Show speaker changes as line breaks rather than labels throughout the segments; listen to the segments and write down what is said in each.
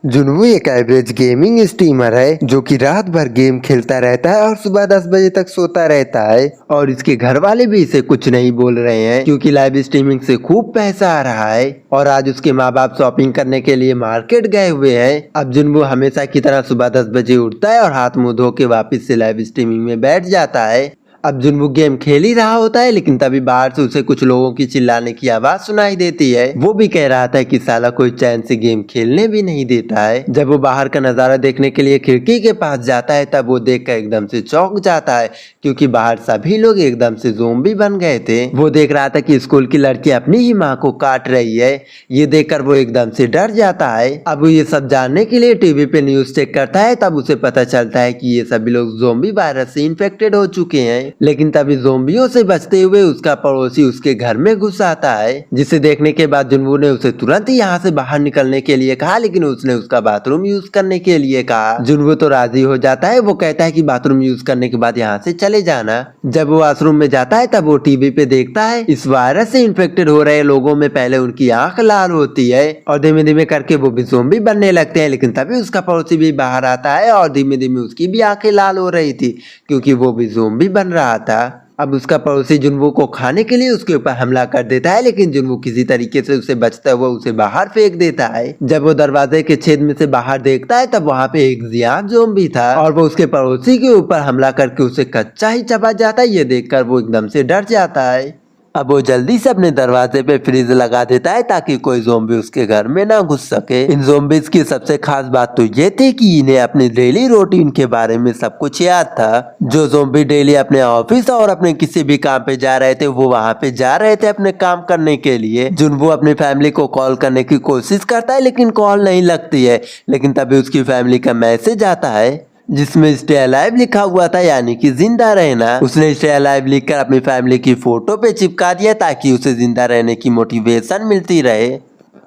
जुनवू एक average gaming streamer है जो कि रात भर गेम खेलता रहता है और सुबह 10 बजे तक सोता रहता है। और इसके घर वाले भी इसे कुछ नहीं बोल रहे हैं क्योंकि लाइव स्ट्रीमिंग से खूब पैसा आ रहा है। और आज उसके माँ बाप शॉपिंग करने के लिए मार्केट गए हुए हैं। अब जुनवू हमेशा की तरह सुबह 10 बजे उठता है और हाथ मुंह धो के वापिस से लाइव स्ट्रीमिंग में बैठ जाता है। अब जुनवू गेम खेल ही रहा होता है लेकिन तभी बाहर से उसे कुछ लोगों की चिल्लाने की आवाज सुनाई देती है। वो भी कह रहा था कि साला कोई चैन से गेम खेलने भी नहीं देता है। जब वो बाहर का नजारा देखने के लिए खिड़की के पास जाता है तब वो देखकर एकदम से चौंक जाता है क्योंकि बाहर सभी लोग एकदम से ज़ोंबी बन गए थे। वो देख रहा था कि स्कूल की लड़की अपनी ही माँ को काट रही है। ये देखकर वो एकदम से डर जाता है। अब वो ये सब जानने के लिए टीवी पे न्यूज चेक करता है तब उसे पता चलता है कि ये सभी लोग ज़ोंबी वायरस से इन्फेक्टेड हो चुके हैं। लेकिन तभी ज़ोंबियों से बचते हुए उसका पड़ोसी उसके घर में घुस आता है, जिसे देखने के बाद जुनवू ने उसे तुरंत ही यहाँ से बाहर निकलने के लिए कहा लेकिन उसने उसका बाथरूम यूज करने के लिए कहा। जुनवू तो राजी हो जाता है। वो कहता है कि बाथरूम यूज करने के बाद यहाँ से चले जाना। जब वो वॉशरूम में जाता है तब वो टीवी पे देखता है इस वायरस से इन्फेक्टेड हो रहे लोगों में पहले उनकी आंख लाल होती है और धीमे धीमे करके वो भी ज़ोंबी बनने लगते हैं। लेकिन तभी उसका पड़ोसी भी बाहर आता है और धीमे धीमे उसकी भी आंखें लाल हो रही थी क्योंकि वो भी ज़ोंबी बन रहा था। अब उसका पड़ोसी जुनवू को खाने के लिए उसके ऊपर हमला कर देता है लेकिन जुनवू किसी तरीके से उसे बचता हुआ उसे बाहर फेंक देता है। जब वो दरवाजे के छेद में से बाहर देखता है तब वहाँ पे एक जियान ज़ोंबी था और वो उसके पड़ोसी के ऊपर हमला करके उसे कच्चा ही चबा जाता है। ये देखकर वो एकदम से डर जाता है। अब वो जल्दी से अपने दरवाजे पे फ्रीज लगा देता है ताकि कोई ज़ोंबी उसके घर में ना घुस सके। इन ज़ोंबीज की सबसे खास बात तो ये थी कि इन्हें अपनी डेली रूटीन के बारे में सब कुछ याद था। जो ज़ोंबी डेली अपने ऑफिस और अपने किसी भी काम पे जा रहे थे वो वहाँ पे जा रहे थे अपने काम करने के लिए। जुनवू अपनी फैमिली को कॉल करने की कोशिश करता है लेकिन कॉल नहीं लगती है। लेकिन तभी उसकी फैमिली का मैसेज आता है जिसमें स्टे अलाइव लिखा हुआ था यानी कि जिंदा रहना। उसने स्टे अलाइव लिखकर अपनी फैमिली की फोटो पे चिपका दिया ताकि उसे जिंदा रहने की मोटिवेशन मिलती रहे।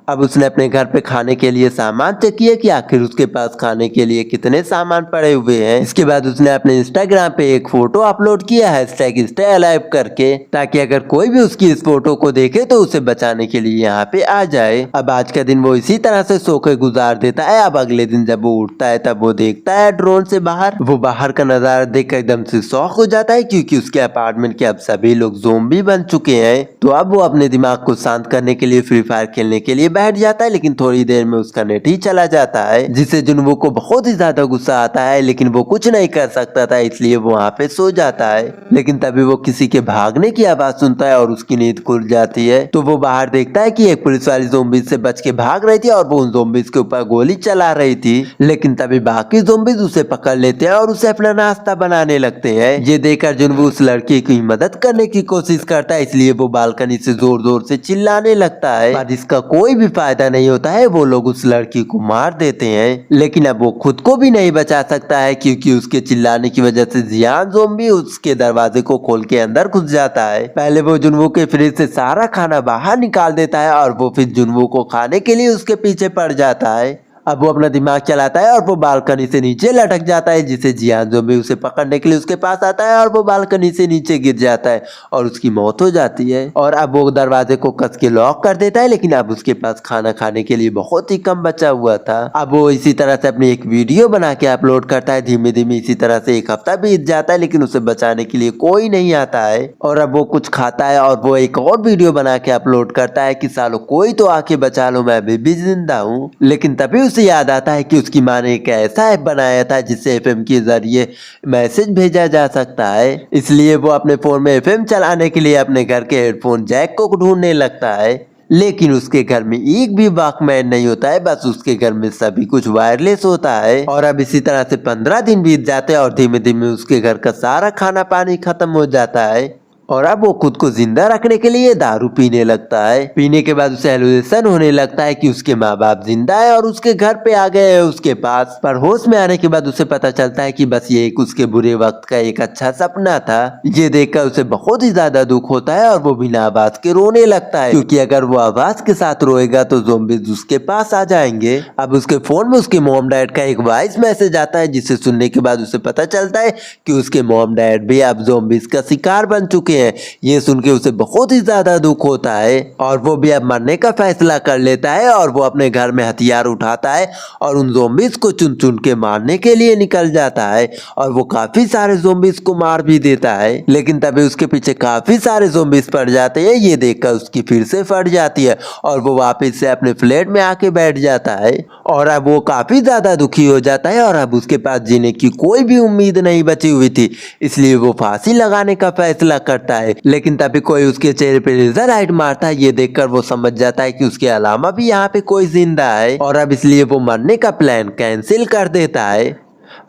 अब उसने अपने घर पे खाने के लिए सामान चेक किया कि आखिर उसके पास खाने के लिए कितने सामान पड़े हुए हैं। इसके बाद उसने अपने इंस्टाग्राम पे एक फोटो अपलोड किया #स्टे अलाइव करके ताकि अगर कोई भी उसकी इस फोटो को देखे तो उसे बचाने के लिए यहाँ पे आ जाए। अब आज का दिन वो इसी तरह से सो के गुजार देता है। अब अगले दिन जब वो उठता है तब वो देखता है ड्रोन से बाहर। वो बाहर का नजारा देख एकदम से शॉक हो जाता है क्योंकि उसके अपार्टमेंट के अब सभी लोग ज़ोंबी बन चुके हैं। तो अब वो अपने दिमाग को शांत करने के लिए फ्री फायर खेलने के लिए बैठ जाता है लेकिन थोड़ी देर में उसका नेट ही चला जाता है जिससे जुनवू को बहुत ही ज्यादा गुस्सा आता है लेकिन वो कुछ नहीं कर सकता था इसलिए वो वहाँ पे सो जाता है। लेकिन तभी वो किसी के भागने की आवाज सुनता है और उसकी नींद खुल जाती है। तो वो बाहर देखता है कि एक पुलिस वाली ज़ोंबीज से बच के भाग रही थी और वो उन ज़ोंबीज के ऊपर गोली चला रही थी। लेकिन तभी बाकी ज़ोंबीज उसे पकड़ लेते हैं और उसे अपना नाश्ता बनाने लगते हैं। ये देखकर जुनवू उस लड़की की मदद करने की कोशिश करता है इसलिए वो बालकनी से जोर जोर से चिल्लाने लगता है पर इसका कोई भी फायदा नहीं होता है। वो लोग उस लड़की को मार देते हैं लेकिन अब वो खुद को भी नहीं बचा सकता है क्योंकि उसके चिल्लाने की वजह से जियान ज़ोंबी उसके दरवाजे को खोल के अंदर घुस जाता है। पहले वो जुनवू के फ्रिज से सारा खाना बाहर निकाल देता है और वो फिर जुनवू को खाने के लिए उसके पीछे पड़ जाता है। अब वो अपना दिमाग चलाता है और वो बालकनी से नीचे लटक जाता है जिसे जियान ज़ोंबी उसे पकड़ने के लिए उसके पास आता है और वो बालकनी से नीचे गिर जाता है और उसकी मौत हो जाती है। और अब वो दरवाजे को कस के लॉक कर देता है लेकिन अब उसके पास खाना खाने के लिए बहुत ही कम बचा हुआ था। अब वो इसी तरह से अपनी एक वीडियो बना के अपलोड करता है। धीमे धीमे इसी तरह से एक हफ्ता बीत जाता है लेकिन उसे बचाने के लिए कोई नहीं आता है। और अब वो कुछ खाता है और वो एक और वीडियो बना के अपलोड करता है कि सालो कोई तो आके बचा लो, मैं अभी भी जिंदा हूँ। लेकिन तभी उसे याद आता है कि उसकी माँ ने एक ऐसा ऐप बनाया था जिससे एफएम के जरिए मैसेज भेजा जा सकता है। इसलिए वो अपने फोन में एफएम चलाने के लिए अपने घर के हेडफोन जैक को ढूंढने लगता है लेकिन उसके घर में एक भी वॉकमैन नहीं होता है। बस उसके घर में सभी कुछ वायरलेस होता है। और अब इसी तरह से 15 दिन बीत जाते हैं और धीमे धीमे उसके घर का सारा खाना पानी खत्म हो जाता है। और अब वो खुद को जिंदा रखने के लिए दारू पीने लगता है। पीने के बाद उसे हेलुसिनेशन होने लगता है कि उसके माँ बाप जिंदा है और उसके घर पे आ गए हैं उसके पास। पर होश में आने के बाद उसे पता चलता है कि बस ये एक उसके बुरे वक्त का एक अच्छा सपना था। ये देखकर उसे बहुत ही ज्यादा दुख होता है और वो बिना आवाज के रोने लगता है क्योंकि अगर वो आवाज के साथ रोएगा तो ज़ोंबीज उसके पास आ जाएंगे। अब उसके फोन में उसके मॉम डैड का एक वॉइस मैसेज आता है जिसे सुनने के बाद उसे पता चलता है कि उसके मॉम डैड भी अब ज़ोंबीज का शिकार बन चुके चुके हैं। ये सुन के उसे बहुत ही ज्यादा दुख होता है और वो भी अब मरने का फैसला कर लेता है और वो अपने घर में हथियार उठाता है और उन ज़ोंबीज को चुन चुन के मारने के लिए निकल जाता है और वो काफी सारे ज़ोंबीज को मार भी देता है। लेकिन तभी उसके पीछे काफी सारे ज़ोंबीज पड़ जाते हैं। ये देखकर उसकी फिर से फट जाती है और वो वापस से अपने फ्लैट में आके बैठ जाता है और अब वो काफी ज्यादा दुखी हो जाता है और अब उसके पास जीने की कोई भी उम्मीद नहीं बची हुई थी, इसलिए वो फांसी लगाने का फैसला करता है। लेकिन तभी कोई उसके चेहरे पे लेजर लाइट मारता है। ये देखकर वो समझ जाता है कि उसके अलावा भी यहाँ पे कोई जिंदा है और अब इसलिए वो मरने का प्लान कैंसिल कर देता है।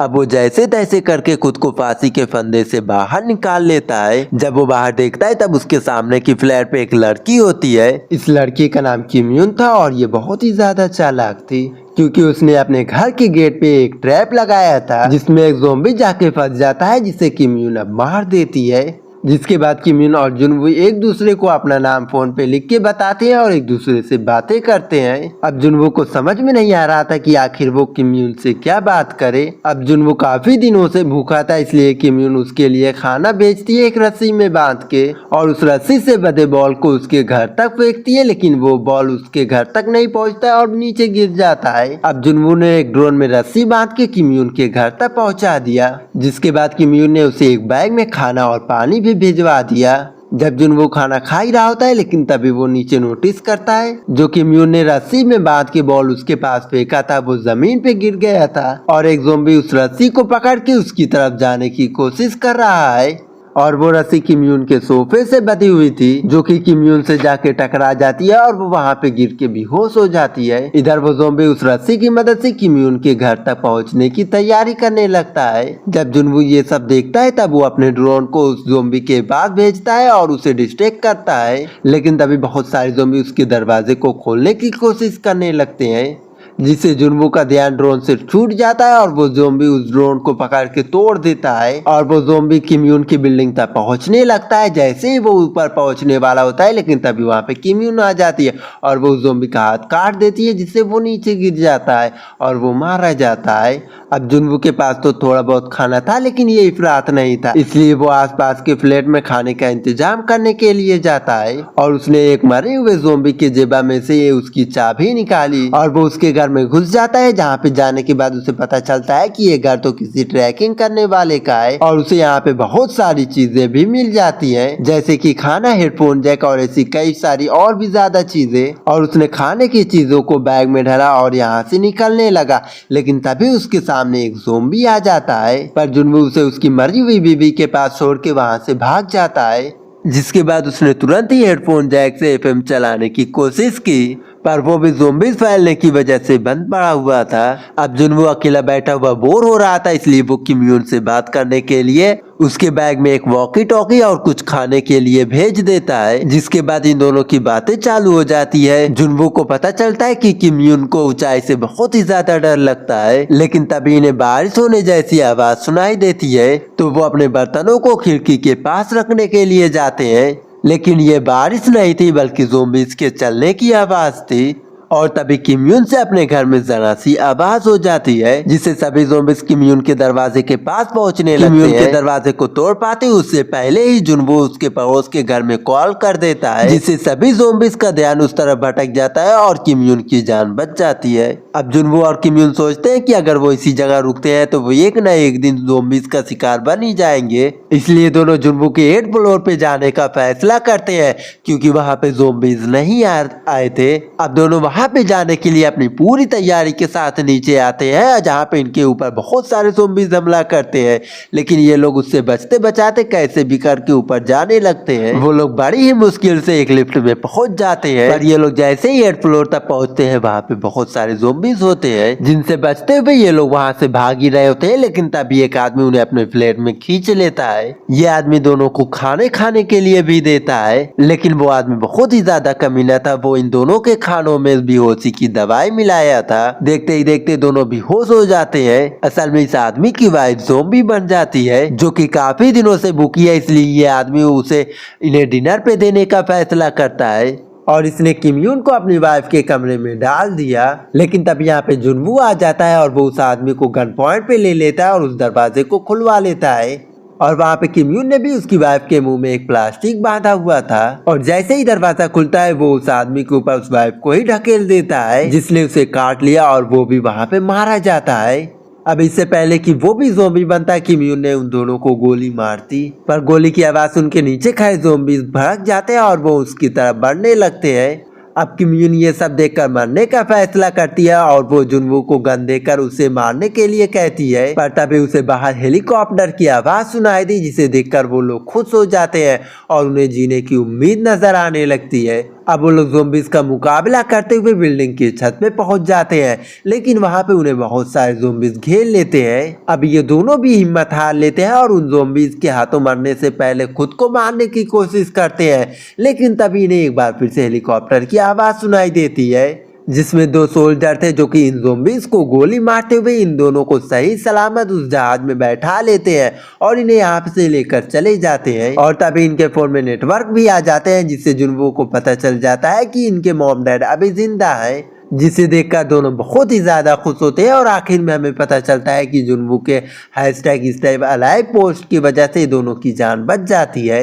अब वो जैसे तैसे करके खुद को फांसी के फंदे से बाहर निकाल लेता है। जब वो बाहर देखता है तब उसके सामने की फ्लैट पे एक लड़की होती है। इस लड़की का नाम किम्यून था और ये बहुत ही ज्यादा चालाक थी क्योंकि उसने अपने घर के गेट पे एक ट्रैप लगाया था जिसमें एक ज़ोंबी जाके फंस जाता है जिसे किम्यून अब मार देती है। जिसके बाद किम्यून और जुनवू एक दूसरे को अपना नाम फोन पे लिख के बताते हैं और एक दूसरे से बातें करते हैं। अब जुनवू को समझ में नहीं आ रहा था कि आखिर वो किम्यून से क्या बात करे। अब जुनवू काफी दिनों से भूखा था, इसलिए किम्यून उसके लिए खाना बेचती है एक रस्सी में बांध के और उस रस्सी से बंधे बॉल को उसके घर तक फेंकती है, लेकिन वो बॉल उसके घर तक नहीं पहुंचता और नीचे गिर जाता है। अब जुनवू ने एक ड्रोन में रस्सी बांध के किम्यून के घर तक पहुंचा दिया, जिसके बाद किम्यून ने उसे एक बैग में खाना और पानी भी भिजवा दिया। जब जुनवू खाना खा ही रहा होता है लेकिन तभी वो नीचे नोटिस करता है जो किम्यून ने रस्सी में बांध के बॉल उसके पास फेंका था वो जमीन पे गिर गया था और एक ज़ोंबी उस रस्सी को पकड़ के उसकी तरफ जाने की कोशिश कर रहा है और वो रस्सी किम्यून के सोफे से बंधी हुई थी जो कि किम्यून से जाके टकरा जाती है और वो वहाँ पे गिर के बेहोश हो जाती है। इधर वो ज़ोंबी उस रस्सी की मदद से किम्यून के घर तक पहुँचने की तैयारी करने लगता है। जब जुनवू ये सब देखता है तब वो अपने ड्रोन को उस ज़ोंबी के पास भेजता है और उसे डिस्ट्रैक्ट करता है, लेकिन तभी बहुत सारे ज़ोंबी उसके दरवाजे को खोलने की कोशिश करने लगते हैं जिससे जुनवू का ध्यान ड्रोन से छूट जाता है और वो ज़ोंबी उस ड्रोन को पकड़ के तोड़ देता है और वो ज़ोंबी किम्यून की बिल्डिंग तक पहुंचने लगता है। जैसे ही वो ऊपर पहुंचने वाला होता है लेकिन तभी वहां पे किम्यून आ जाती है और वो ज़ोंबी का हाथ काट देती है जिससे वो नीचे गिर जाता है और वो मारा जाता है। अब जुनवू के पास तो थोड़ा बहुत खाना था लेकिन ये इफरात नहीं था, इसलिए वो आसपास के फ्लैट में खाने का इंतजाम करने के लिए जाता है और उसने एक मरे हुए ज़ोंबी के जेबा में से उसकी चाबी निकाली और वो उसके घर में घुस जाता है, जहाँ पे जाने के बाद उसे पता चलता है कि ये घर तो किसी ट्रैकिंग करने वाले का है और उसे यहाँ पे बहुत सारी चीजें भी मिल जाती हैं जैसे कि खाना, हेडफोन जैक और ऐसी कई सारी और भी ज्यादा चीजें। और उसने खाने की चीजों को बैग में डाला और यहाँ से निकलने लगा, लेकिन तभी उसके सामने एक ज़ोंबी आ जाता है। पर जुनवू उसे उसकी मरी हुई बीवी के पास छोड़ के वहाँ से भाग जाता है, जिसके बाद उसने तुरंत ही हेडफोन जैक से एफएम चलाने की कोशिश की पर वो भी ज़ोंबीज़ फैलने की वजह से बंद पड़ा हुआ था। अब जुनवू अकेला बैठा हुआ बोर हो रहा था, इसलिए वो किम्यून से बात करने के लिए उसके बैग में एक वॉकी टॉकी और कुछ खाने के लिए भेज देता है, जिसके बाद इन दोनों की बातें चालू हो जाती है। जुनवू को पता चलता है कि किम्यून को ऊंचाई से बहुत ही ज्यादा डर लगता है, लेकिन तभी इन्हें बारिश होने जैसी आवाज सुनाई देती है तो वो अपने बर्तनों को खिड़की के पास रखने के लिए जाते हैं, लेकिन ये बारिश नहीं थी बल्कि ज़ोंबीज़ के चलने की आवाज थी। और तभी किम्यून से अपने घर में जरा सी आवाज हो जाती है जिससे सभी ज़ोंबीज़ किम्यून के दरवाजे के पास पहुंचने लगते हैं। किम्यून के दरवाजे को तोड़ पाते उससे पहले ही जुनवू उसके पड़ोस के घर में कॉल कर देता है, जिससे सभी ज़ोंबीज़ का ध्यान उस तरफ भटक जाता है और किम्यून की जान बच जाती है। अब जुनवू और किम्यून सोचते हैं कि अगर वो इसी जगह रुकते हैं तो वो एक न एक दिन ज़ोंबीज़ का शिकार बन ही जाएंगे, इसलिए दोनों जुनवू के 8th फ्लोर पे जाने का फैसला करते हैं क्योंकि वहाँ पे ज़ोंबीज़ नहीं आए थे। अब दोनों वहाँ पे जाने के लिए अपनी पूरी तैयारी के साथ नीचे आते हैं, जहाँ पे इनके ऊपर बहुत सारे ज़ोंबीज़ हमला करते हैं, लेकिन ये लोग उससे बचते बचाते कैसे भी करके ऊपर जाने लगते हैं। वो लोग बड़ी ही मुश्किल से एक लिफ्ट में पहुंच जाते हैं, पर ये लोग जैसे ही 8th फ्लोर तक पहुंचते हैं वहाँ पे बहुत सारे ज़ोंबीज़ होते हैं जिनसे बचते हुए ये लोग वहाँ से भाग ही रहे होते हैं, लेकिन तभी एक आदमी उन्हें अपने फ्लैट में खींच लेता है। ये आदमी दोनों को खाने के लिए भी देता है, लेकिन वो आदमी बहुत ही ज्यादा कमीना था, वो इन दोनों के खानों में बेहोशी की दवाई मिलाया था। देखते ही देखते दोनों बेहोश हो जाते हैं। असल में इस आदमी की वाइफ ज़ोंबी बन जाती है जो कि काफी दिनों से भूखी है, इसलिए ये आदमी उसे इन्हें डिनर पे देने का फैसला करता है और इसने किम्यून को अपनी वाइफ के कमरे में डाल दिया। लेकिन तब यहाँ पे जुनवू आ जाता है और वो उस आदमी को गन पॉइंट पे ले लेता है और उस दरवाजे को खुलवा लेता है। और वहाँ पे किम यून ने भी उसकी वाइफ के मुंह में एक प्लास्टिक बांधा हुआ था और जैसे ही दरवाजा खुलता है वो उस आदमी के ऊपर उस वाइफ को ही ढकेल देता है जिसने उसे काट लिया और वो भी वहाँ पे मारा जाता है। अब इससे पहले कि वो भी ज़ोंबी बनता, किम यून ने उन दोनों को गोली मार दी, पर गोली की आवाज़ सुन के नीचे खड़े ज़ोंबी भड़क जाते हैं और वो उसकी तरफ बढ़ने लगते हैं। अब किम यून ये सब देखकर मरने का फैसला करती है और वो जुनवू को गन देकर उसे मारने के लिए कहती है, पर तभी उसे बाहर हेलीकॉप्टर की आवाज़ सुनाई दी जिसे देखकर वो लोग खुश हो जाते हैं और उन्हें जीने की उम्मीद नजर आने लगती है। अब वो लोग ज़ोंबीज़ का मुकाबला करते हुए बिल्डिंग की छत पे पहुंच जाते हैं, लेकिन वहां पे उन्हें बहुत सारे ज़ोंबीज़ घेर लेते हैं। अब ये दोनों भी हिम्मत हार लेते हैं और उन ज़ोंबीज़ के हाथों मरने से पहले खुद को मारने की कोशिश करते हैं, लेकिन तभी इन्हें एक बार फिर से हेलीकॉप्टर की आवाज़ सुनाई देती है जिसमें दो सोल्जर थे जो कि इन ज़ोंबीज़ को गोली मारते हुए इन दोनों को सही सलामत उस जहाज में बैठा लेते हैं और इन्हें यहाँ से लेकर चले जाते हैं। और तभी इनके फोन में नेटवर्क भी आ जाते हैं जिससे जुनवू को पता चल जाता है कि इनके मॉम डैड अभी जिंदा है, जिसे देखकर दोनों बहुत ही ज्यादा खुश होते हैं और आखिर में हमें पता चलता है कि जुनवू के #IsTag अलाइव पोस्ट की वजह से दोनों की जान बच जाती है।